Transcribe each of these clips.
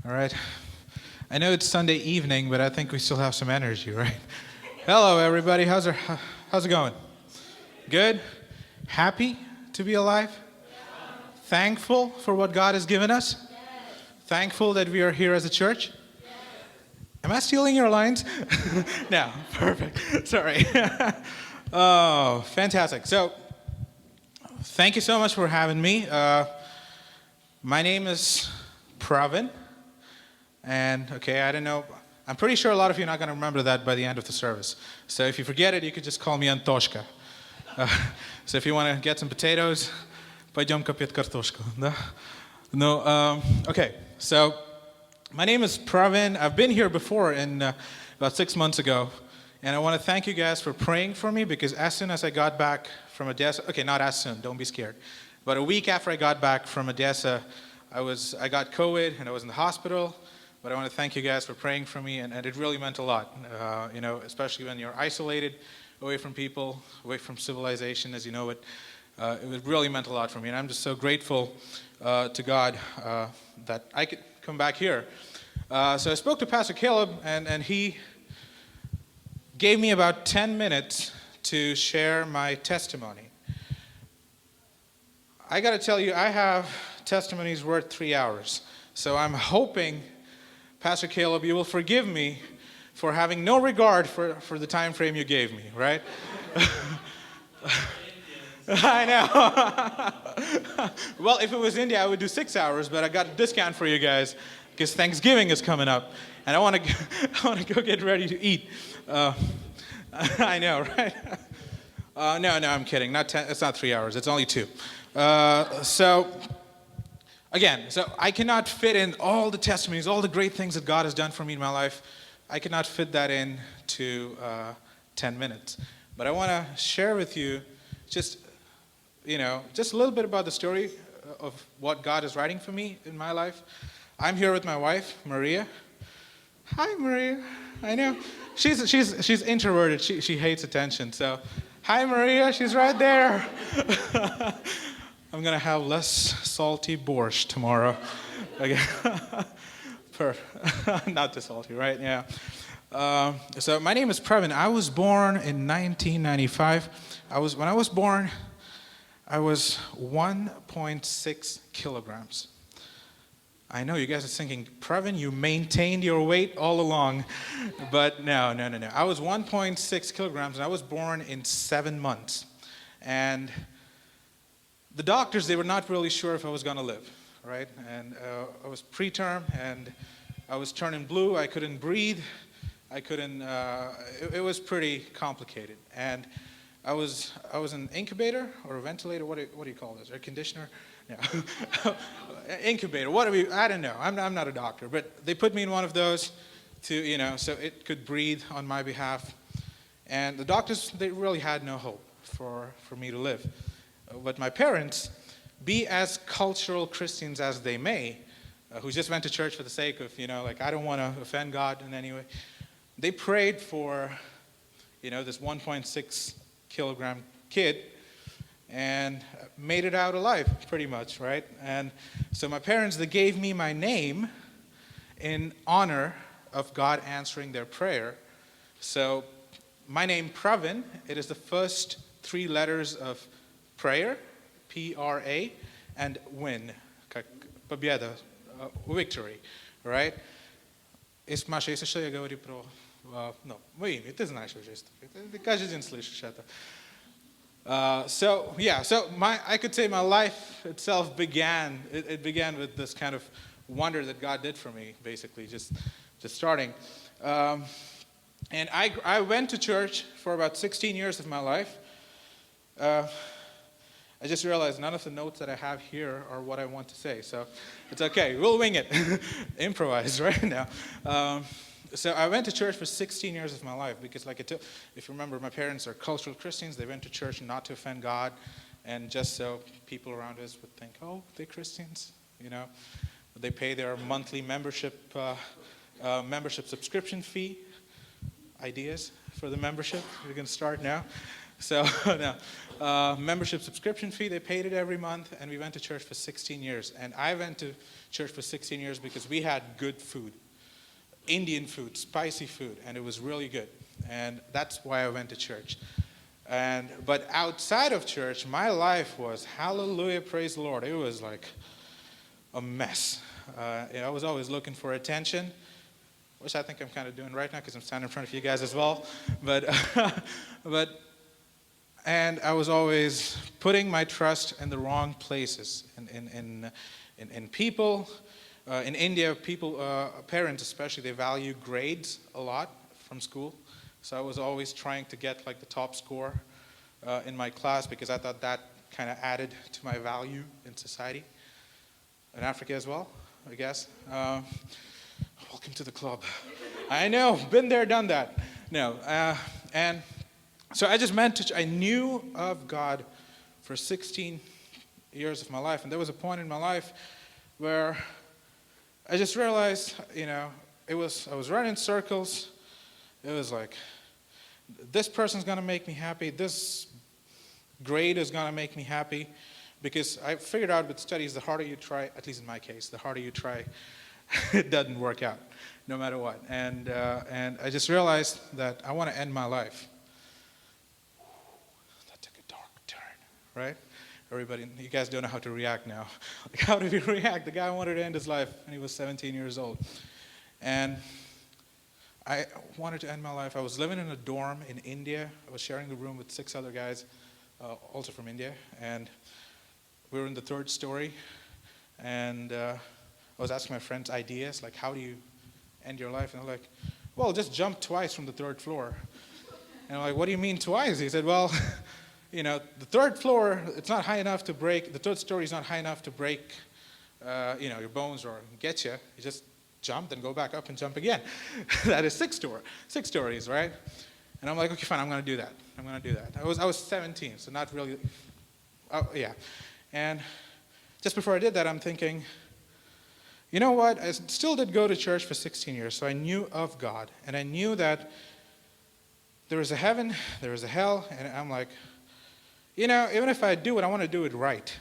All right. I know it's Sunday evening, but I think we still have some energy, right? Hello, everybody. How's it going? Good? Happy to be alive? Thankful for what God has given us? Thankful that we are here as a church? Am I stealing your lines? No, perfect. Sorry. Oh, fantastic. So, thank you so much for having me. My name is Pravin. And, okay, I don't know. I'm pretty sure a lot of you are not going to remember that by the end of the service. So if you forget it, you could just call me Antoshka. So if you want to get some potatoes, пойдем копать картошку. No, okay, so my name is Prawin. I've been here before about 6 months ago. And I want to thank you guys for praying for me because as soon as I got back from Odessa, okay, not as soon, don't be scared. But a week after I got back from Odessa, I got COVID and I was in the hospital. But I want to thank you guys for praying for me, and it really meant a lot, especially when you're isolated, away from people, away from civilization as you know it. It really meant a lot for me, and I'm just so grateful to God that I could come back here. So I spoke to Pastor Caleb, and he gave me about 10 minutes to share my testimony. I got to tell you, I have testimonies worth 3 hours, so I'm hoping, Pastor Caleb, you will forgive me for having no regard for the time frame you gave me, right? I know. Well, if it was India, I would do 6 hours, but I got a discount for you guys because Thanksgiving is coming up, and I want to go get ready to eat. I know, right? No, I'm kidding. It's not 3 hours. It's only 2. Again, so I cannot fit in all the testimonies, all the great things that God has done for me in my life. I cannot fit that into 10 minutes. But I want to share with you just a little bit about the story of what God is writing for me in my life. I'm here with my wife, Maria. Hi, Maria. I know. She's introverted. She hates attention. So, hi, Maria. She's right there. I'm going to have less salty borscht tomorrow. Okay. Not too salty, right? Yeah. So my name is Pravin. I was born in 1995. When I was born, I was 1.6 kilograms. I know you guys are thinking, Pravin, you maintained your weight all along. But no. I was 1.6 kilograms, and I was born in 7 months. And the doctors, they were not really sure if I was going to live, right? And I was preterm, and I was turning blue. I couldn't breathe. It was pretty complicated. And I was an incubator or a ventilator. What do you call this? Air conditioner? No. Incubator. I don't know. I'm not a doctor, but they put me in one of those so it could breathe on my behalf. And the doctors, they really had no hope for me to live. But my parents, be as cultural Christians as they may, who just went to church for the sake of, I don't want to offend God in any way, they prayed for, this 1.6 kilogram kid and made it out alive, pretty much, right? And so my parents, they gave me my name in honor of God answering their prayer. So my name, Pravin, it is the first 3 letters of prayer, P-R-A, and win, победа, victory, right? Маша, если что, я говорю про, мое имя, ты знаешь уже, ты каждый день слышишь это. I could say my life itself began with this kind of wonder that God did for me, basically, just starting. And I went to church for about 16 years of my life. I just realized none of the notes that I have here are what I want to say, so it's okay. We'll wing it. Improvise right now. So I went to church for 16 years of my life because, if you remember, my parents are cultural Christians. They went to church not to offend God and just so people around us would think, oh, they're Christians, They pay their monthly membership subscription fee. Ideas for the membership? We're going to start now. So, no. Membership subscription fee, they paid it every month, and we went to church for 16 years. And I went to church for 16 years because we had good food. Indian food, spicy food, and it was really good. And that's why I went to church. But outside of church, my life was, hallelujah, praise the Lord. It was like a mess. I was always looking for attention, which I think I'm kind of doing right now because I'm standing in front of you guys as well. And I was always putting my trust in the wrong places, in people. In India, parents especially, they value grades a lot from school. So I was always trying to get like the top score in my class because I thought that kind of added to my value in society. In Africa as well, I guess. Welcome to the club. I know, been there, done that. No, and so I knew of God for 16 years of my life, and there was a point in my life where I just realized, I was running circles. It was like, this person's gonna make me happy, this grade is gonna make me happy, because I figured out with studies, the harder you try, at least in my case, the harder you try, it doesn't work out, no matter what. And I just realized that I want to end my life. That took a dark turn, right? Everybody, you guys don't know how to react now. Like, how did he react? The guy wanted to end his life when he was 17 years old. And I wanted to end my life. I was living in a dorm in India. I was sharing the room with 6 other guys, also from India. And we were in the 3rd story. And I was asking my friends ideas, like, how do you end your life? And they're like, well, just jump twice from the 3rd floor. And I'm like, what do you mean twice? He said, well, the 3rd floor, it's not high enough to break, the 3rd story is not high enough to break, your bones or get you. You just jump, then go back up and jump again. That is 6 stories, right? And I'm like, okay, fine, I'm going to do that. I was 17, so not really, yeah. And just before I did that, I'm thinking, you know what? I still did go to church for 16 years, so I knew of God. And I knew that there was a heaven, there was a hell, and I'm like, even if I do it, I want to do it right.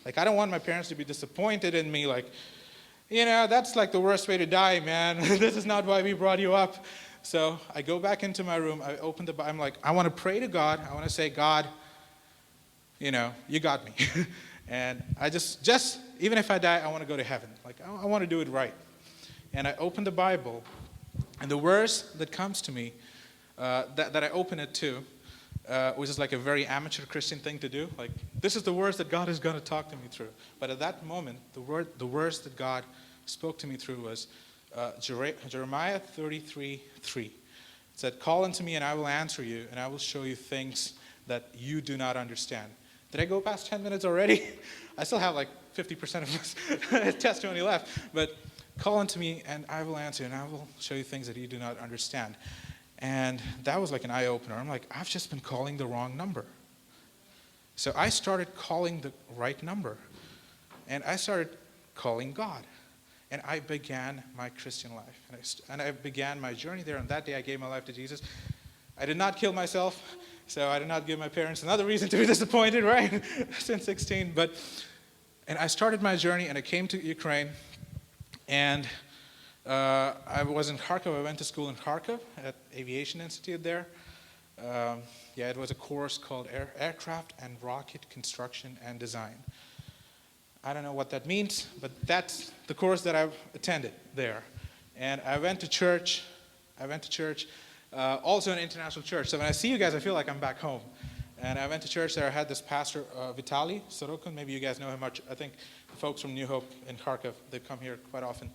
Like, I don't want my parents to be disappointed in me, like, that's like the worst way to die, man. This is not why we brought you up. So I go back into my room, I open the Bible, I'm like, I want to pray to God, I want to say, God, you got me. And I just, even if I die, I want to go to heaven. Like, I want to do it right. And I open the Bible, and the verse that comes to me, that I open it to, which is like a very amateur Christian thing to do. Like, this is the words that God is going to talk to me through. But at that moment, the words that God spoke to me through was Jeremiah 33:3. It said, call unto me and I will answer you, and I will show you things that you do not understand. Did I go past 10 minutes already? I still have like 50% of this testimony left. But call unto me and I will answer, and I will show you things that you do not understand. And that was like an eye-opener. I'm like, I've just been calling the wrong number. So I started calling the right number. And I started calling God. And I began my Christian life. And I began my journey there. And that day I gave my life to Jesus. I did not kill myself. So I did not give my parents another reason to be disappointed, right? Since 16. And I started my journey, and I came to Ukraine. And I was in Kharkov. I went to school in Kharkov at Aviation Institute there. It was a course called Aircraft and Rocket Construction and Design. I don't know what that means, but that's the course that I've attended there. And I went to church. Also an international church. So when I see you guys, I feel like I'm back home. And I went to church there. I had this pastor, Vitaly Sorokhin. Maybe you guys know him much. I think the folks from New Hope in Kharkov, they come here quite often.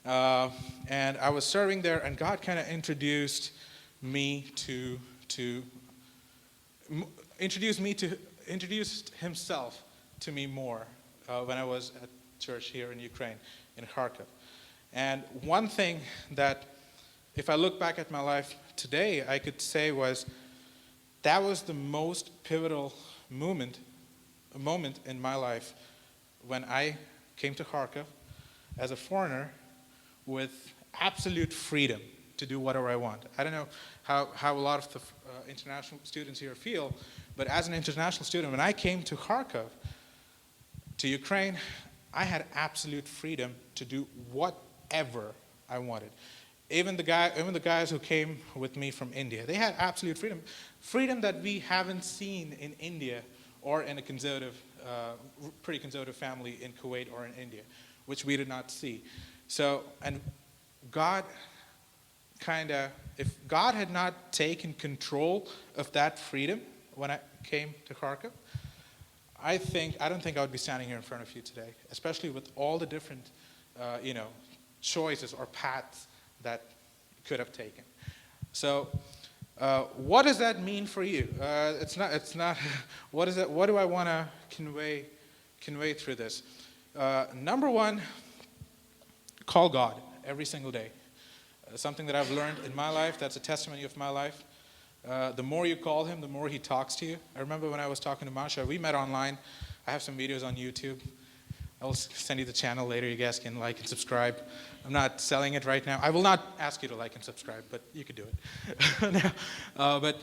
And I was serving there, and God kind of introduced himself to me more when I was at church here in Ukraine, in Kharkov. And one thing that, if I look back at my life today, I could say that was the most pivotal moment in my life when I came to Kharkov as a foreigner with absolute freedom to do whatever I want. I don't know how a lot of the international students here feel, but as an international student, when I came to Kharkov, to Ukraine, I had absolute freedom to do whatever I wanted. Even the guys who came with me from India, they had absolute freedom. Freedom that we haven't seen in India or in a pretty conservative family in Kuwait or in India, which we did not see. So, and God if God had not taken control of that freedom when I came to Kharkov, I don't think I would be standing here in front of you today, especially with all the different, choices or paths that could have taken. So, what does that mean for you? It's not. What is it? What do I want to convey through this? Number one, call God every single day. Something that I've learned in my life. That's a testimony of my life. The more you call him, the more he talks to you. I remember when I was talking to Masha, we met online. I have some videos on YouTube. I will send you the channel later. You guys can like and subscribe. I'm not selling it right now. I will not ask you to like and subscribe, but you could do it. But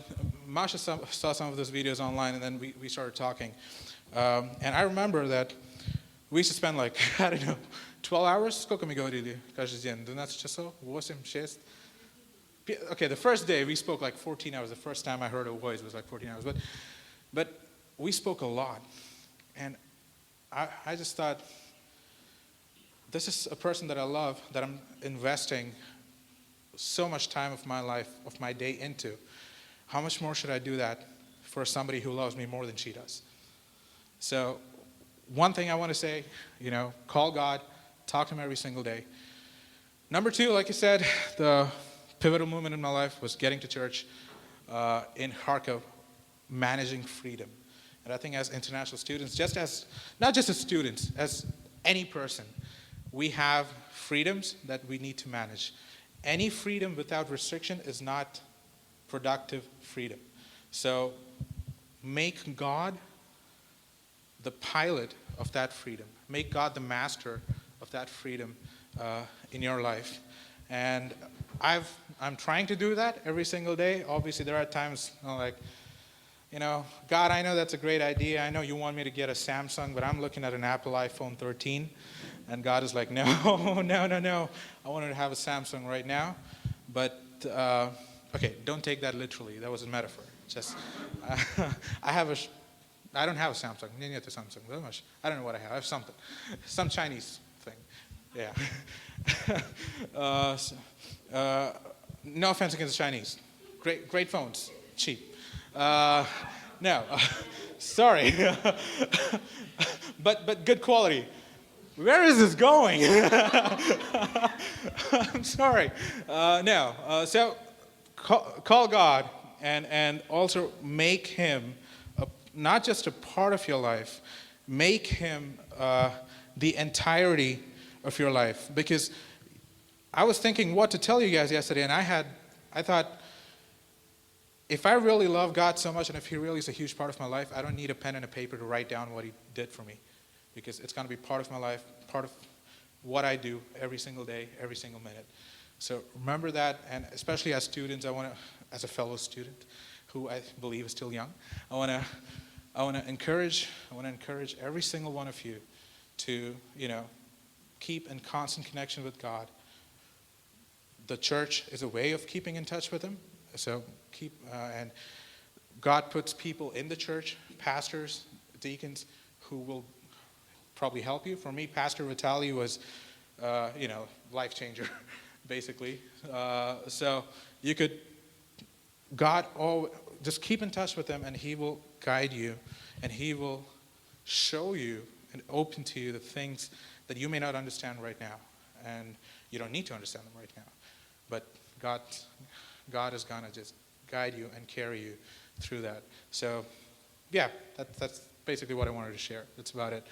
Masha saw some of those videos online, and then we started talking. And I remember that we used to spend like, I don't know, 12 hours? Сколько мы говорили каждый день? 12 часов? 8, 6? Okay, the first day we spoke like 14 hours. The first time I heard her voice was like 14 hours. But we spoke a lot. And I just thought, this is a person that I love, that I'm investing so much time of my life, of my day into. How much more should I do that for somebody who loves me more than she does? So one thing I want to say, call God, talk to him every single day. Number two, like I said, the pivotal moment in my life was getting to church in Kharkov, managing freedom. And I think as international students, not just as students, as any person, we have freedoms that we need to manage. Any freedom without restriction is not productive freedom. So make God the pilot of that freedom. Make God the master of that freedom in your life. And I'm trying to do that every single day. Obviously, there are times God, I know that's a great idea. I know you want me to get a Samsung, but I'm looking at an Apple iPhone 13. And God is like, no. I wanted to have a Samsung right now. But, okay, don't take that literally. That was a metaphor. Just, I don't have a Samsung. I don't know what I have. I have something. Some Chinese thing. Yeah. No offense against the Chinese. Great phones. Cheap. No. Sorry. But good quality. Where is this going? I'm sorry. No. So call God and also make him not just a part of your life, make him the entirety of your life. Because I was thinking what to tell you guys yesterday, and I thought, if I really love God so much and if he really is a huge part of my life, I don't need a pen and a paper to write down what he did for me. Because it's going to be part of my life, part of what I do every single day, every single minute. So remember that, and especially as students, as a fellow student who I believe is still young, I want to encourage every single one of you to, keep in constant connection with God. The church is a way of keeping in touch with him. So and God puts people in the church, pastors, deacons, who will probably help you. For me, Pastor Vitali was, life changer, basically. So you could, just keep in touch with him, and he will guide you, and he will show you and open to you the things that you may not understand right now, and you don't need to understand them right now. But God is gonna just guide you and carry you through that. So, yeah, that's basically what I wanted to share. That's about it.